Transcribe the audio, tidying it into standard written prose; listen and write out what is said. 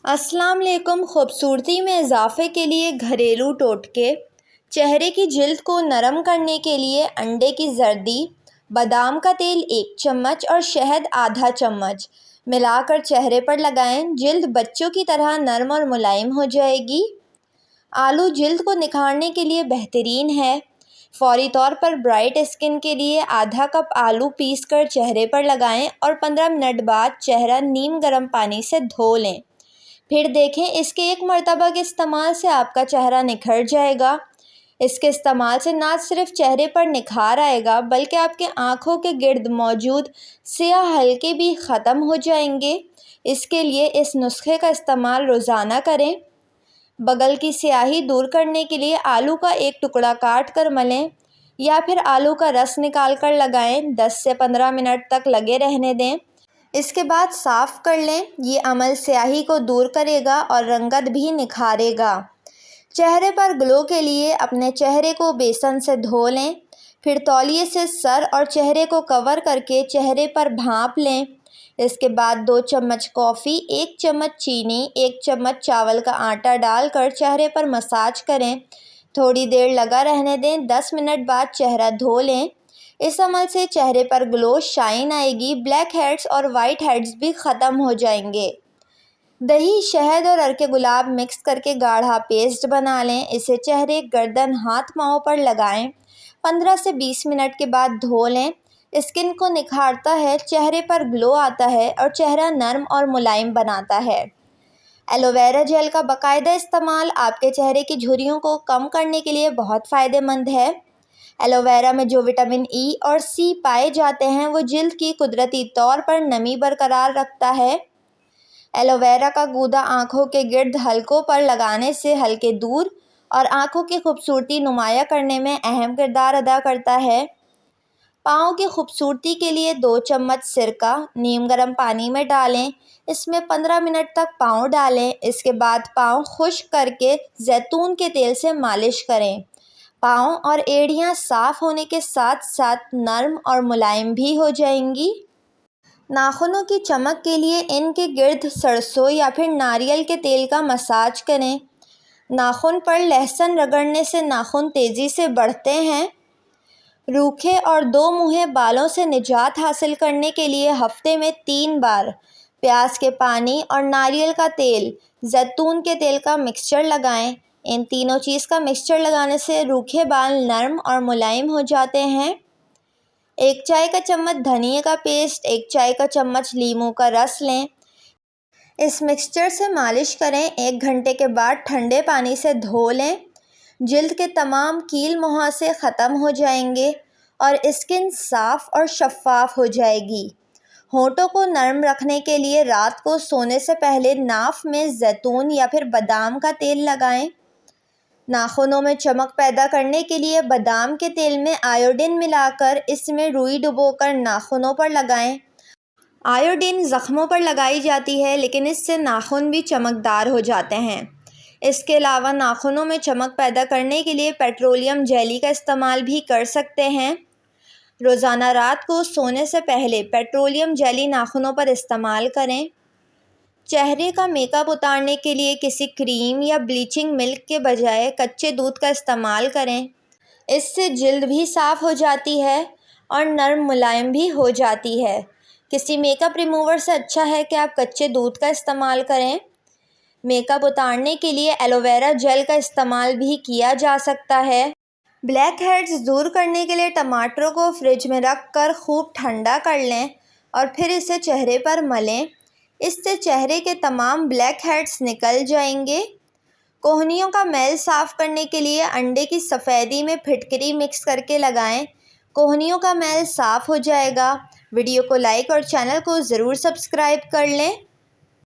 अस्सलाम वालेकुम। खूबसूरती में इजाफ़े के लिए घरेलू टोटके। चेहरे की जिल्द को नरम करने के लिए अंडे की जर्दी, बादाम का तेल 1 चम्मच और शहद आधा चम्मच मिलाकर चेहरे पर लगाएं। जिल्द बच्चों की तरह नरम और मुलायम हो जाएगी। आलू जिल्द को निखारने के लिए बेहतरीन है। फौरी तौर पर ब्राइट स्किन के लिए आधा कप आलू पीस कर चेहरे पर लगाएं और 15 मिनट बाद चेहरा नीम गर्म पानी से धो लें। फिर देखें, इसके एक मरतबा के इस्तेमाल से आपका चेहरा निखर जाएगा। इसके इस्तेमाल से ना सिर्फ चेहरे पर निखार आएगा बल्कि आपके आँखों के गिर्द मौजूद स्याह हल्के भी ख़त्म हो जाएंगे। इसके लिए इस नुस्खे का इस्तेमाल रोज़ाना करें। बगल की स्याही दूर करने के लिए आलू का एक टुकड़ा काट कर मलें या फिर आलू का रस निकाल कर लगाएं। 10 से 15 मिनट तक लगे रहने दें। इसके बाद साफ़ कर लें। ये अमल स्याही को दूर करेगा और रंगत भी निखारेगा। चेहरे पर ग्लो के लिए अपने चेहरे को बेसन से धो लें। फिर तौलिए से सर और चेहरे को कवर करके चेहरे पर भांप लें। इसके बाद 2 चम्मच कॉफ़ी, 1 चम्मच चीनी, 1 चम्मच चावल का आटा डालकर चेहरे पर मसाज करें। थोड़ी देर लगा रहने दें। 10 मिनट बाद चेहरा धो लें। इस अमल से चेहरे पर ग्लो, शाइन आएगी। ब्लैक हेड्स और वाइट हेड्स भी ख़त्म हो जाएंगे। दही, शहद और अर्के गुलाब मिक्स करके गाढ़ा पेस्ट बना लें। इसे चेहरे, गर्दन, हाथ पाँव पर लगाएं। 15 से 20 मिनट के बाद धो लें। स्किन को निखारता है, चेहरे पर ग्लो आता है और चेहरा नरम और मुलायम बनाता है। एलोवेरा जेल का बाकायदा इस्तेमाल आपके चेहरे की झुर्रियों को कम करने के लिए बहुत फ़ायदेमंद है। एलोवेरा में जो विटामिन ई और सी पाए जाते हैं वो जिल्द की कुदरती तौर पर नमी बरकरार रखता है। एलोवेरा का गूदा आँखों के गिर्द हलकों पर लगाने से हल्के दूर और आँखों की खूबसूरती नुमाया करने में अहम किरदार अदा करता है। पाँव की खूबसूरती के लिए 2 चम्मच सिरका नीम गर्म पानी में डालें। इसमें 15 मिनट तक पाँव डालें। इसके बाद पाँव खुश्क करके जैतून के तेल से मालिश करें। पाँव और एड़ियाँ साफ़ होने के साथ साथ नरम और मुलायम भी हो जाएंगी। नाखूनों की चमक के लिए इनके गिर्द सरसों या फिर नारियल के तेल का मसाज करें। नाखून पर लहसुन रगड़ने से नाखून तेज़ी से बढ़ते हैं। रूखे और 2 मुँहे बालों से निजात हासिल करने के लिए हफ्ते में 3 बार प्याज के पानी और नारियल का तेल, जैतून के तेल का मिक्सचर लगाएं। इन तीनों चीज़ का मिक्सचर लगाने से रूखे बाल नरम और मुलायम हो जाते हैं। 1 चाय का चम्मच धनिया का पेस्ट, 1 चाय का चम्मच लीमू का रस लें। इस मिक्सचर से मालिश करें। 1 घंटे के बाद ठंडे पानी से धो लें। जिल्द के तमाम कील मुहासे ख़त्म हो जाएंगे और स्किन साफ़ और शफ़ाफ़ हो जाएगी। होंठों को नरम रखने के लिए रात को सोने से पहले नाफ में जैतून या फिर बादाम का तेल लगाएं। नाखूनों में चमक पैदा करने के लिए बादाम के तेल में आयोडीन मिलाकर इसमें रुई डुबोकर नाखूनों पर लगाएं। आयोडीन ज़ख्मों पर लगाई जाती है लेकिन इससे नाखून भी चमकदार हो जाते हैं। इसके अलावा नाखूनों में चमक पैदा करने के लिए पेट्रोलियम जेली का इस्तेमाल भी कर सकते हैं। रोज़ाना रात को सोने से पहले पेट्रोलियम जेली नाखूनों पर इस्तेमाल करें। चेहरे का मेकअप उतारने के लिए किसी क्रीम या ब्लीचिंग मिल्क के बजाय कच्चे दूध का इस्तेमाल करें। इससे जिल्द भी साफ़ हो जाती है और नरम मुलायम भी हो जाती है। किसी मेकअप रिमूवर से अच्छा है कि आप कच्चे दूध का इस्तेमाल करें। मेकअप उतारने के लिए एलोवेरा जेल का इस्तेमाल भी किया जा सकता है। ब्लैक हेड्स दूर करने के लिए टमाटरों को फ्रिज में रख कर खूब ठंडा कर लें और फिर इसे चेहरे पर मलें। इससे चेहरे के तमाम ब्लैक हेड्स निकल जाएंगे। कोहनियों का मैल साफ़ करने के लिए अंडे की सफ़ेदी में फिटकरी मिक्स करके लगाएं। कोहनियों का मैल साफ़ हो जाएगा। वीडियो को लाइक और चैनल को ज़रूर सब्सक्राइब कर लें।